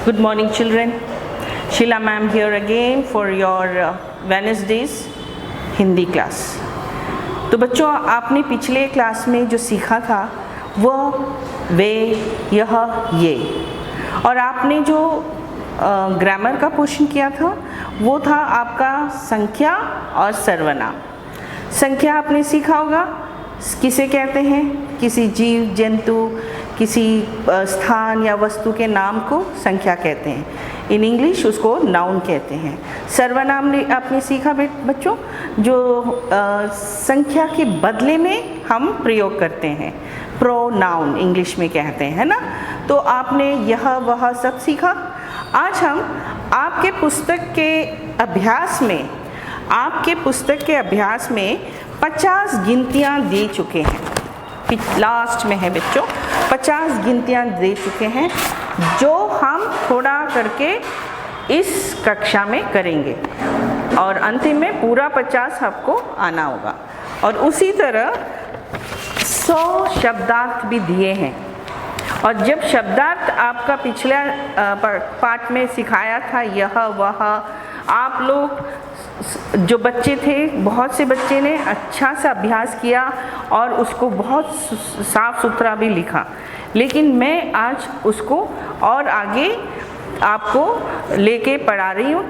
Good morning, children. Sheila ma'am here again for your Wednesdays Hindi class. तो बच्चों, आपने पिछले क्लास में जो सीखा था वह वे यह ये, और आपने जो ग्रामर का पोर्शन किया था वो था आपका संख्या और सर्वनाम। संख्या आपने सीखा होगा, किसे कहते हैं? किसी जीव जंतु, किसी स्थान या वस्तु के नाम को संख्या कहते हैं। इन इंग्लिश उसको नाउन कहते हैं। सर्वनाम आपने सीखा बच्चों, जो संख्या के बदले में हम प्रयोग करते हैं, प्रोनाउन इंग्लिश में कहते हैं, है ना। तो आपने यह वह सब सीखा। आज हम आपके पुस्तक के अभ्यास में 50 गिनतियाँ दे चुके हैं। लास्ट में है बच्चों, 50 गिनतियाँ दे चुके हैं जो हम थोड़ा करके इस कक्षा में करेंगे, और अंतिम में पूरा 50 आपको आना होगा। और उसी तरह 100 शब्दार्थ भी दिए हैं। और जब शब्दार्थ आपका पिछला पार्ट में सिखाया था यह वह, आप लोग जो बच्चे थे, बहुत से बच्चे ने अच्छा सा अभ्यास किया और उसको बहुत साफ सुथरा भी लिखा। लेकिन मैं आज उसको और आगे आपको लेके पढ़ा रही हूँ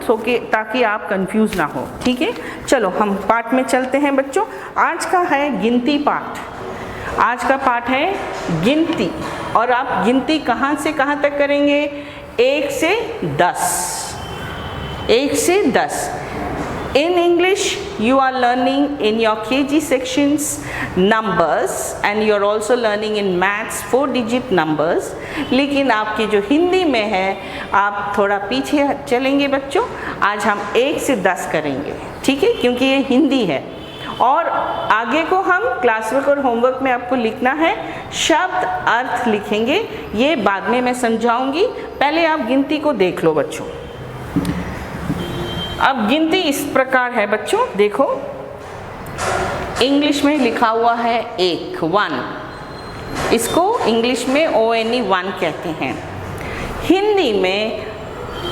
ताकि आप कंफ्यूज ना हो। ठीक है, चलो हम पाठ में चलते हैं बच्चों। आज का है गिनती पाठ। आज का पाठ है गिनती, और आप गिनती कहाँ से कहाँ तक करेंगे? 1 से 10। 1 से 10। In English, you are learning in your KG sections numbers, and you are also learning in maths 4-digit numbers. लेकिन आपकी जो हिंदी में है, आप थोड़ा पीछे चलेंगे बच्चों। आज हम 1 से 10 करेंगे, ठीक है, क्योंकि ये हिंदी है। और आगे को हम क्लासवर्क और होमवर्क में आपको लिखना है, शब्द अर्थ लिखेंगे। ये बाद में मैं समझाऊंगी, पहले आप गिनती को देख लो बच्चों। अब गिनती इस प्रकार है बच्चों, देखो इंग्लिश में लिखा हुआ है 1, इसको इंग्लिश में ONE 1 कहते हैं। हिंदी में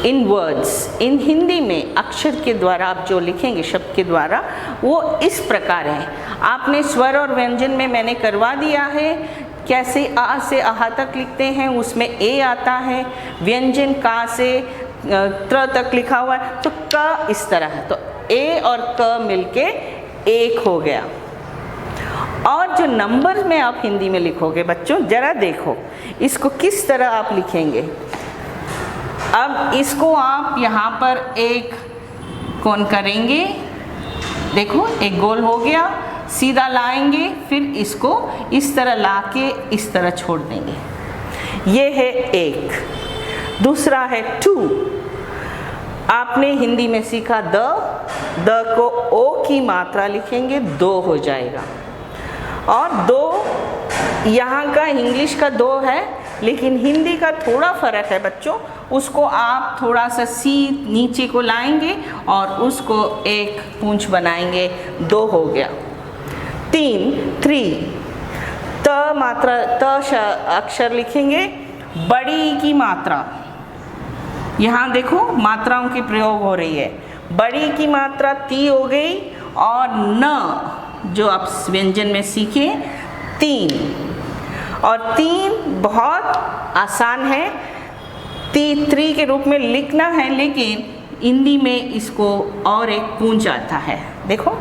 इन वर्ड्स, इन हिंदी में अक्षर के द्वारा आप जो लिखेंगे शब्द के द्वारा, वो इस प्रकार है। आपने स्वर और व्यंजन में मैंने करवा दिया है, कैसे आ से आहा तक लिखते हैं, उसमें ए आता है। व्यंजन का से त्र तक लिखा हुआ है, तो क इस तरह है, तो ए और क मिलके 1 हो गया। और जो नंबर में आप हिंदी में लिखोगे बच्चों, जरा देखो इसको किस तरह आप लिखेंगे। अब इसको आप यहाँ पर एक कोण करेंगे, देखो एक गोल हो गया, सीधा लाएंगे, फिर इसको इस तरह लाके इस तरह छोड़ देंगे। ये है 1। दूसरा है 2। आपने हिंदी में सीखा द को ओ की मात्रा लिखेंगे, 2 हो जाएगा। और 2 यहाँ का इंग्लिश का 2 है, लेकिन हिंदी का थोड़ा फर्क है बच्चों। उसको आप थोड़ा सा सी नीचे को लाएंगे और उसको एक पूंछ बनाएंगे, 2 हो गया। 3 त मात्रा, अक्षर लिखेंगे, बड़ी की मात्रा। यहाँ देखो मात्राओं की प्रयोग हो रही है। बड़ी की मात्रा ती हो गई, और न जो आप व्यंजन में सीखे 3। और 3 बहुत आसान है, 3 के रूप में लिखना है, लेकिन हिंदी में इसको और एक पूंछ आता है। देखो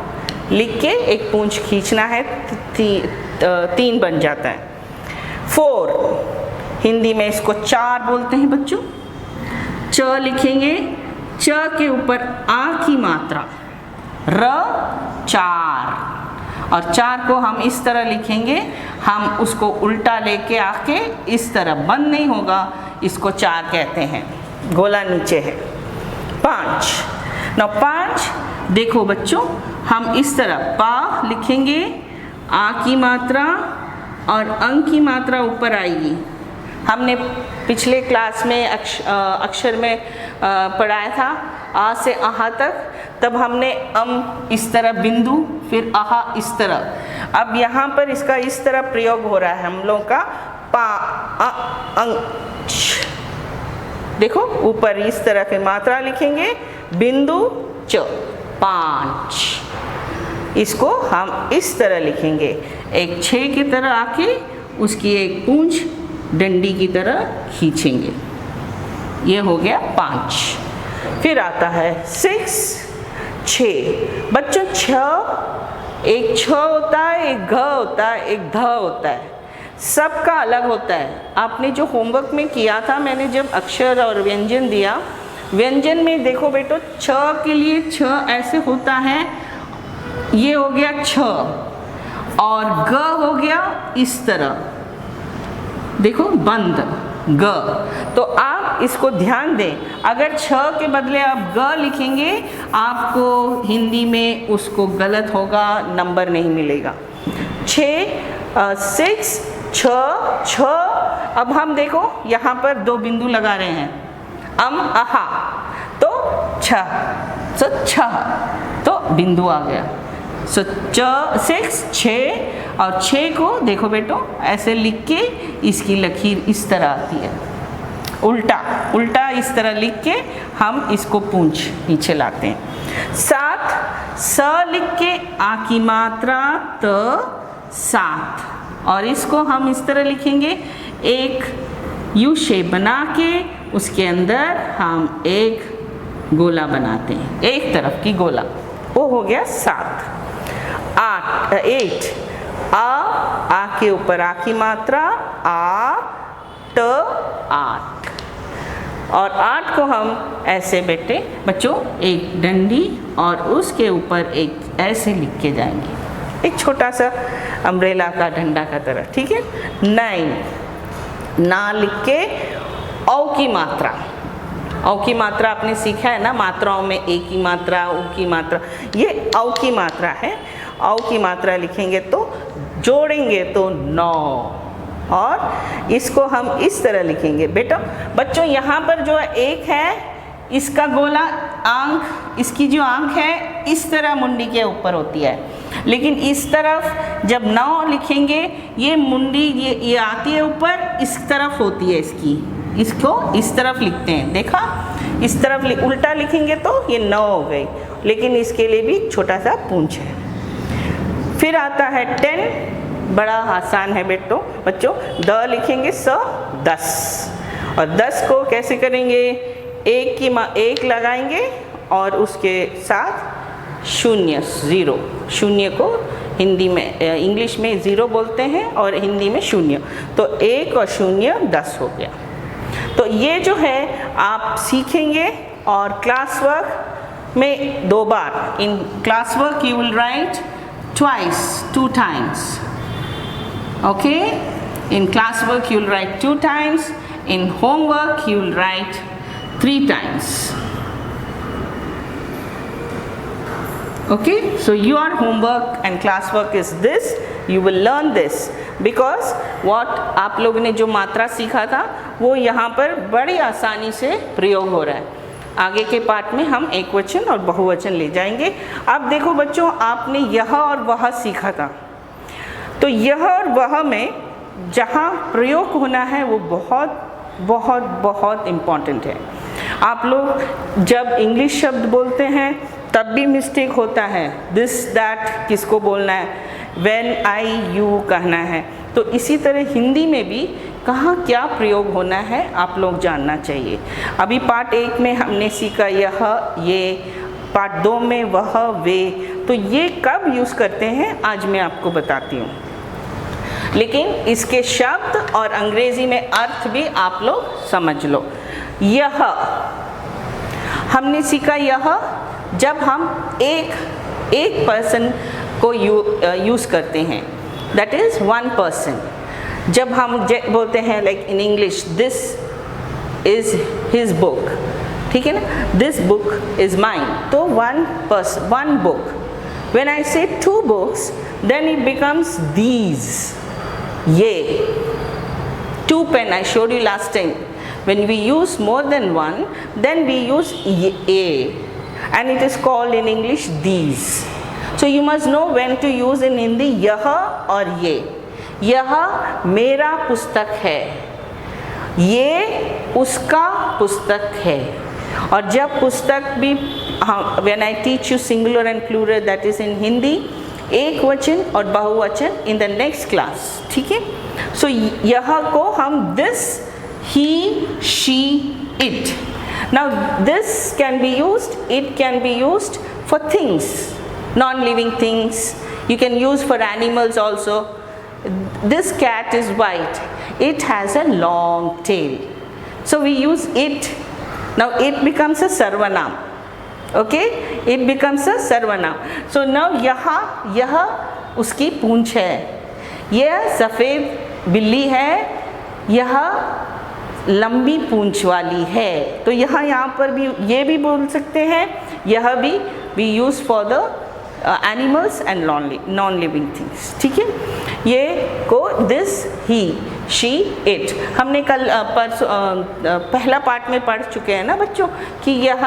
लिख के एक पूंछ खींचना है, 3 बन जाता है। 4 हिंदी में इसको 4 बोलते हैं बच्चों। च लिखेंगे, च के ऊपर आ की मात्रा, 4। और 4 को हम इस तरह लिखेंगे, हम उसको उल्टा लेके आके इस तरह, बंद नहीं होगा, इसको 4 कहते हैं, गोला नीचे है। 5 देखो बच्चों, हम इस तरह पा लिखेंगे, आ की मात्रा और अंग की मात्रा ऊपर आएगी। हमने पिछले क्लास में अक्षर में पढ़ाया था आ से आहा तक, तब हमने इस तरह बिंदु, फिर आहा इस तरह। अब यहाँ पर इसका इस तरह प्रयोग हो रहा है हम लोग का, पा अंग देखो ऊपर इस तरह की मात्रा लिखेंगे, बिंदु च 5, इसको हम इस तरह लिखेंगे, एक 6 की तरह आके उसकी एक पूंछ डंडी की तरह खींचेंगे, ये हो गया 5। फिर आता है 6, 6 बच्चों 6, एक छ होता है, एक घ होता है, एक ध होता है, सबका अलग होता है। आपने जो होमवर्क में किया था, मैंने जब अक्षर और व्यंजन दिया, व्यंजन में देखो बेटो छ के लिए छ ऐसे होता है, ये हो गया छ, और ग हो गया इस तरह, देखो बंद ग। तो आप इसको ध्यान दें, अगर छ के बदले आप ग लिखेंगे आपको हिंदी में उसको गलत होगा, नंबर नहीं मिलेगा। 6 छ छ। अब हम देखो यहाँ पर 2 बिंदु लगा रहे हैं, अहा, तो छ, सो छ, तो बिंदु आ गया। सो 6 6, और 6 को देखो बेटो ऐसे लिख के इसकी लकीर इस तरह आती है, उल्टा उल्टा इस तरह लिख के हम इसको पूंछ नीचे लाते हैं। 7 स लिख के आ की मात्रा त 7, और इसको हम इस तरह लिखेंगे, एक यू शेप बना के उसके अंदर हम एक गोला बनाते हैं, एक तरफ की गोला, वो हो गया 7। 8 आ के ऊपर आ की मात्रा आ ट 8, और 8 को हम ऐसे बेटे बच्चों एक डंडी और उसके ऊपर एक ऐसे लिख के जाएंगे, एक छोटा सा अम्ब्रेला का डंडा का तरह, ठीक है। 9 ना लिख के औ की मात्रा, औ की मात्रा आपने सीखा है ना, मात्राओं में ए की मात्रा, उ की मात्रा, ये औ की मात्रा है। औ की मात्रा लिखेंगे तो जोड़ेंगे तो 9, और इसको हम इस तरह लिखेंगे बेटा। बच्चों यहाँ पर जो एक है इसका गोला आंख, इसकी जो आंख है इस तरह मुंडी के ऊपर होती है, लेकिन इस तरफ जब 9 लिखेंगे ये मुंडी ये आती है ऊपर, इस तरफ होती है इसकी, इसको इस तरफ लिखते हैं, देखा, इस तरफ उल्टा लिखेंगे तो ये 9 हो गई, लेकिन इसके लिए भी छोटा सा पूंछ है। फिर आता है 10, बड़ा आसान है बेटो बच्चों, द लिखेंगे स 10, और 10 को कैसे करेंगे, एक लगाएंगे और उसके साथ 0 शून्य को हिंदी में इंग्लिश में 0 बोलते हैं और हिंदी में 0, तो 1 और 0 10 हो गया। तो ये जो है आप सीखेंगे, और क्लास वर्क में 2 बार, in class work you will write twice, 2 times, okay, in class work you will write 2 times, in homework you will write 3 times, okay. So your homework and class work is this, you will learn this, because what आप लोगों ने जो मात्रा सीखा था वो यहाँ पर बड़ी आसानी से प्रयोग हो रहा है। आगे के पार्ट में हम एक वचन और बहुवचन ले जाएंगे। अब देखो बच्चों, आपने यह और वह सीखा था, तो यह और वह में जहाँ प्रयोग होना है वो बहुत बहुत बहुत इम्पॉर्टेंट है। आप लोग जब इंग्लिश शब्द बोलते हैं तब भी मिस्टेक होता है, दिस दैट किसको बोलना है, व्हेन आई यू कहना है, तो इसी तरह हिंदी में भी कहाँ क्या प्रयोग होना है आप लोग जानना चाहिए। अभी पार्ट 1 में हमने सीखा यह ये, पार्ट 2 में वह वे, तो ये कब यूज़ करते हैं आज मैं आपको बताती हूँ, लेकिन इसके शब्द और अंग्रेज़ी में अर्थ भी आप लोग समझ लो। यह हमने सीखा, यह जब हम एक पर्सन को यूज़ करते हैं, दैट इज़ 1 पर्सन। जब हम बोलते हैं like in English, this is his book, ठीक है ना, दिस बुक इज़ माइन, तो 1 person 1 book. When I say 2 books then it becomes these, ये 2 pen, I showed you last time, when we use more than 1 then we use a, and it is called in English these. So you must know when to use in Hindi यह और ये। यह मेरा पुस्तक है, ये उसका पुस्तक है। और जब पुस्तक भी, when I teach you singular and plural, that is in Hindi, एक वचन और बहुवचन इन द नेक्स्ट क्लास, ठीक है। सो यह को हम this, he, she, it. Now this can be used, it can be used for things, non-living things. You can use for animals also. This cat is white. It has a long tail. So we use it. Now it becomes a sarvanam. Okay? It becomes a sarvanam. So now यह उसकी पूंछ है, यह सफ़ेद बिल्ली है, यह लंबी पूंछ वाली है। तो यहाँ पर भी ये भी बोल सकते हैं, यह भी we use for the animals and non-living things, ठीक है। ये को this, he, she, it हमने कल पहला पार्ट में पढ़ चुके हैं ना बच्चों, कि यह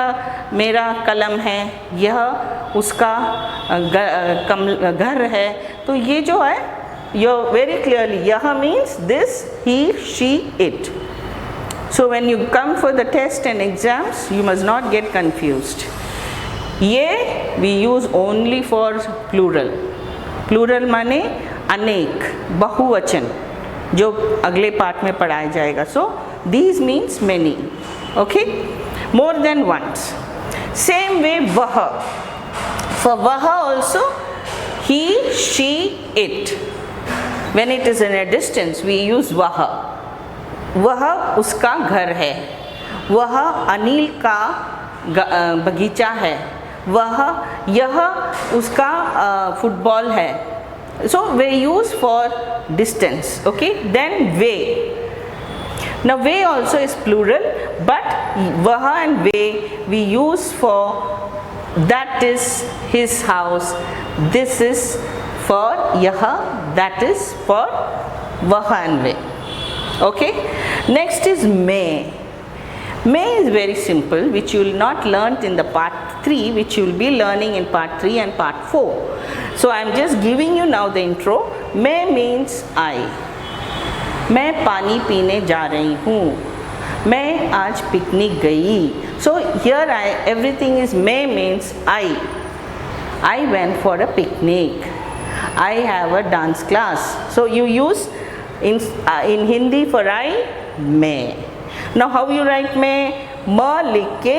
मेरा कलम है, यह उसका घर है। तो ये जो है, you very clearly, यह means this, he, she, it. So when you come for the test and exams, you must not get confused. ये we use only for plural. Plural माने अनेक, बहुवचन, जो अगले पार्ट में पढ़ाया जाएगा. So these means many, okay, more than once. Same way वह, for वह also he, she, it. When it is in a distance, we use वह. वह उसका घर है, वह अनिल का बगीचा है, यह उसका फुटबॉल है. So we use for distance, okay. Then way, now way also is plural, but वह and way we use for that is his house, this is for यह, that is for वह and way, okay. Next is may. May is very simple, which you will not learn in the part 3, which you will be learning in part 3 and part 4. So I am just giving you now the intro. May means I. मैं पानी पीने जा रही हूँ, मैं आज picnic गई. So here everything is may means I. I went for a picnic. I have a dance class. So you use in Hindi for I, may. Now how you write may? म लिख के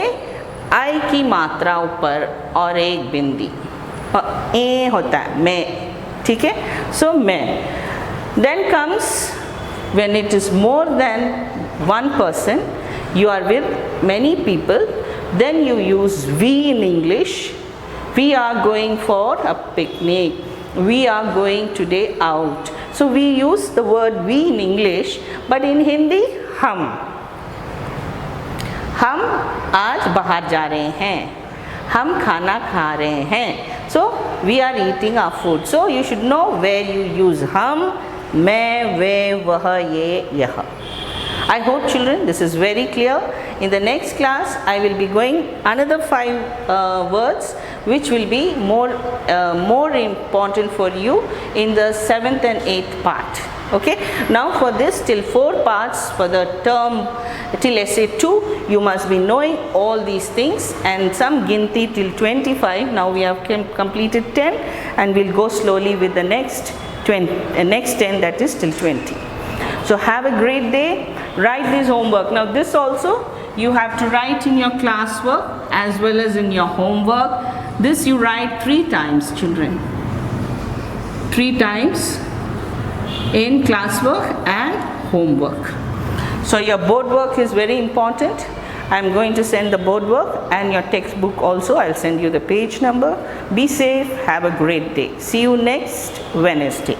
I की मात्रा ऊपर और एक बिंदी, ए होता है मैं, ठीक है. So मैं. Then comes when it is more than one person, you are with many people, then you use we in English. We are going for a picnic. We are going today out. So we use the word we in English, but in Hindi हम आज बाहर जा रहे हैं, हम खाना खा रहे हैं. So we are eating our food. So you should know where you use हम, मैं, वे, वह, ये, यह. I hope children this is very clear. In the next class I will be going another 5 words which will be more important for you in the 7th and 8th part. Okay, now for this till 4 parts for the term till essay 2 you must be knowing all these things, and some ginti till 25. Now we have completed 10 and we'll go slowly with the next 10, that is till 20. So have a great day. Write this homework. Now this also you have to write in your classwork as well as in your homework. This you write 3 times, children. 3 times in classwork and homework. So your board work is very important. I am going to send the board work and your textbook also. I will send you the page number. Be safe. Have a great day. See you next Wednesday.